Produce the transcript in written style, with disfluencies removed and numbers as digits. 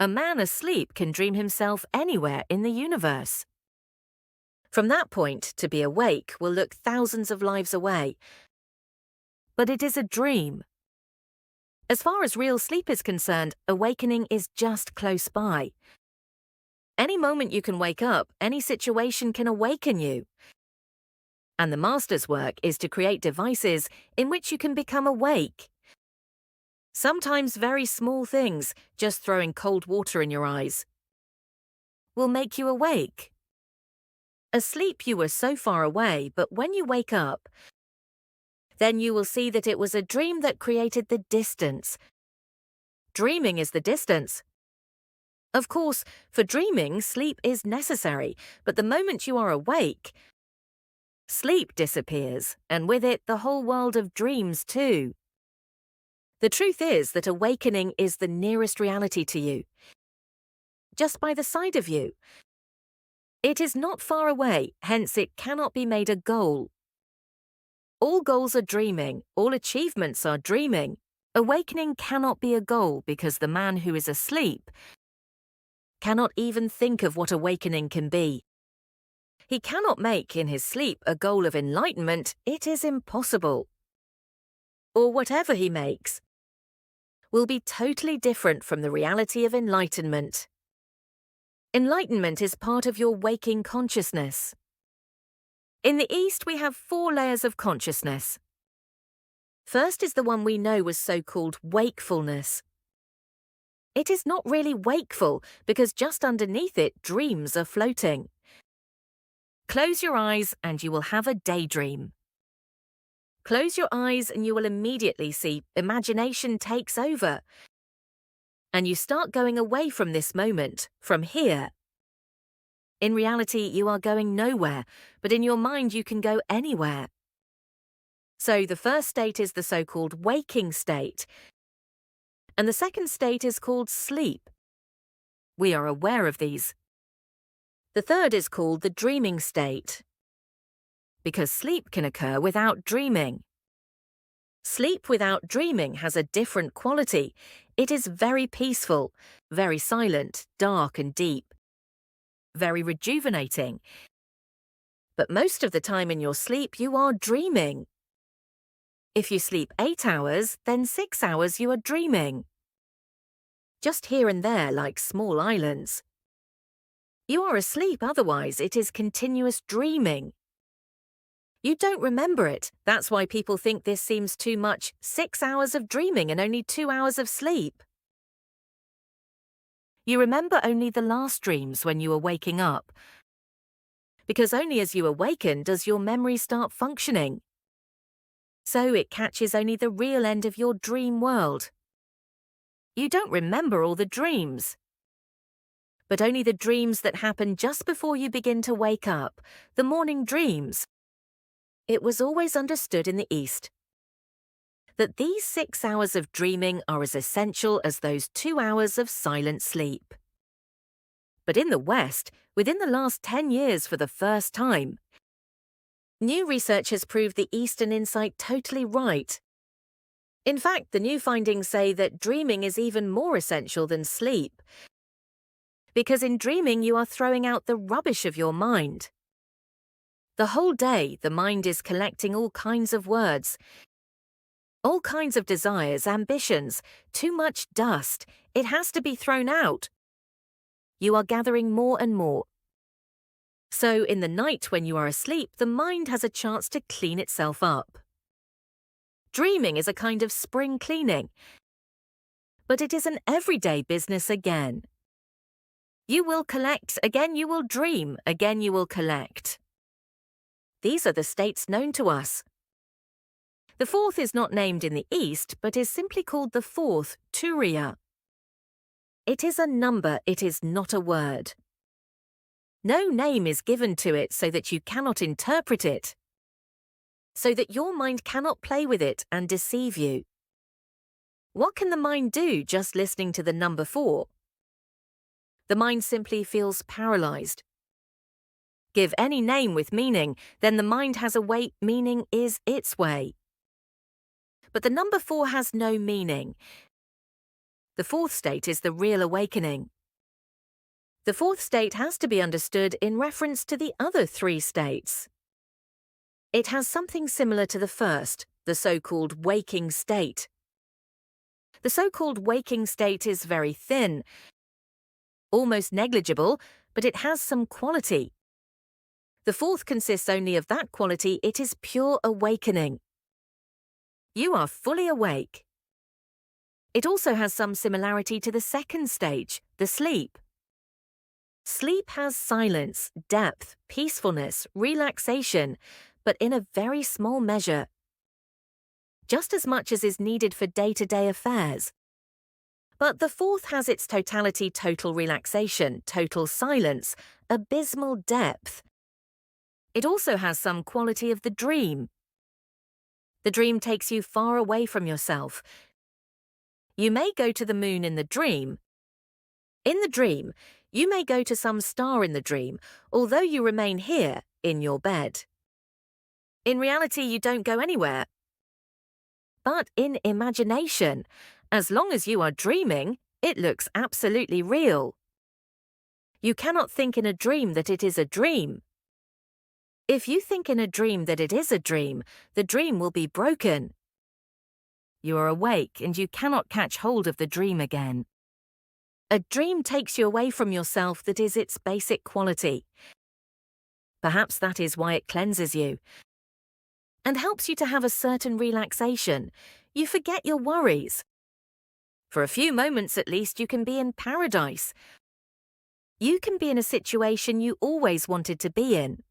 A man asleep can dream himself anywhere in the universe. From that point, to be awake will look thousands of lives away. But it is a dream. As far as real sleep is concerned, awakening is just close by. Any moment you can wake up, any situation can awaken you. And the master's work is to create devices in which you can become awake. Sometimes very small things, just throwing cold water in your eyes, will make you awake. Asleep you were so far away, but when you wake up, then you will see that it was a dream that created the distance. Dreaming is the distance. Of course, for dreaming, sleep is necessary, but the moment you are awake, sleep disappears, and with it the whole world of dreams too. The truth is that awakening is the nearest reality to you, just by the side of you. It is not far away, hence it cannot be made a goal. All goals are dreaming, all achievements are dreaming. Awakening cannot be a goal because the man who is asleep cannot even think of what awakening can be. He cannot make in his sleep a goal of enlightenment, it is impossible. Or whatever he makes will be totally different from the reality of enlightenment. Enlightenment is part of your waking consciousness. In the East, we have 4 layers of consciousness. First is the one we know as so-called wakefulness. It is not really wakeful because just underneath it, dreams are floating. Close your eyes and you will have a daydream. Close your eyes and you will immediately see imagination takes over. And you start going away from this moment, from here. In reality, you are going nowhere, but in your mind you can go anywhere. So the first state is the so-called waking state, and the second state is called sleep. We are aware of these. The third is called the dreaming state, because sleep can occur without dreaming. Sleep without dreaming has a different quality. It is very peaceful, very silent, dark and deep, very rejuvenating. But most of the time in your sleep, you are dreaming. If you sleep 8 hours, then 6 hours you are dreaming. Just here and there, like small islands. You are asleep, otherwise it is continuous dreaming. You don't remember it. That's why people think this seems too much, 6 hours of dreaming and only 2 hours of sleep. You remember only the last dreams when you were waking up, because only as you awaken does your memory start functioning. So it catches only the real end of your dream world. You don't remember all the dreams, but only the dreams that happen just before you begin to wake up, the morning dreams. It was always understood in the East that these 6 hours of dreaming are as essential as those 2 hours of silent sleep. But in the West, within the last 10 years for the first time, new research has proved the Eastern insight totally right. In fact, the new findings say that dreaming is even more essential than sleep, because in dreaming you are throwing out the rubbish of your mind. The whole day, the mind is collecting all kinds of words, all kinds of desires, ambitions, too much dust. It has to be thrown out. You are gathering more and more. So in the night when you are asleep, the mind has a chance to clean itself up. Dreaming is a kind of spring cleaning, but it is an everyday business again. You will collect, again you will dream, again you will collect. These are the states known to us. The fourth is not named in the East, but is simply called the fourth, Turiya. It is a number, it is not a word. No name is given to it so that you cannot interpret it, so that your mind cannot play with it and deceive you. What can the mind do just listening to the number 4? The mind simply feels paralyzed. Give any name with meaning, then the mind has a way, meaning is its way. But the number 4 has no meaning. The The fourth state is the real awakening. The fourth state has to be understood in reference to the other three states. It has something similar to the first, the so-called waking state. The so-called waking state is very thin, almost negligible, but it has some quality. The fourth consists only of that quality. It is pure awakening. You are fully awake. It also has some similarity to the second stage, the sleep. Sleep has silence, depth, peacefulness, relaxation, but in a very small measure. Just as much as is needed for day-to-day affairs. But the fourth has its totality, total relaxation, total silence, abysmal depth. It also has some quality of the dream. The dream takes you far away from yourself. You may go to the moon in the dream. In the dream, you may go to some star in the dream, although you remain here, in your bed. In reality, you don't go anywhere. But in imagination, as long as you are dreaming, it looks absolutely real. You cannot think in a dream that it is a dream. If you think in a dream that it is a dream, the dream will be broken. You are awake and you cannot catch hold of the dream again. A dream takes you away from yourself. That is its basic quality. Perhaps that is why it cleanses you and helps you to have a certain relaxation. You forget your worries. For a few moments at least, you can be in paradise. You can be in a situation you always wanted to be in.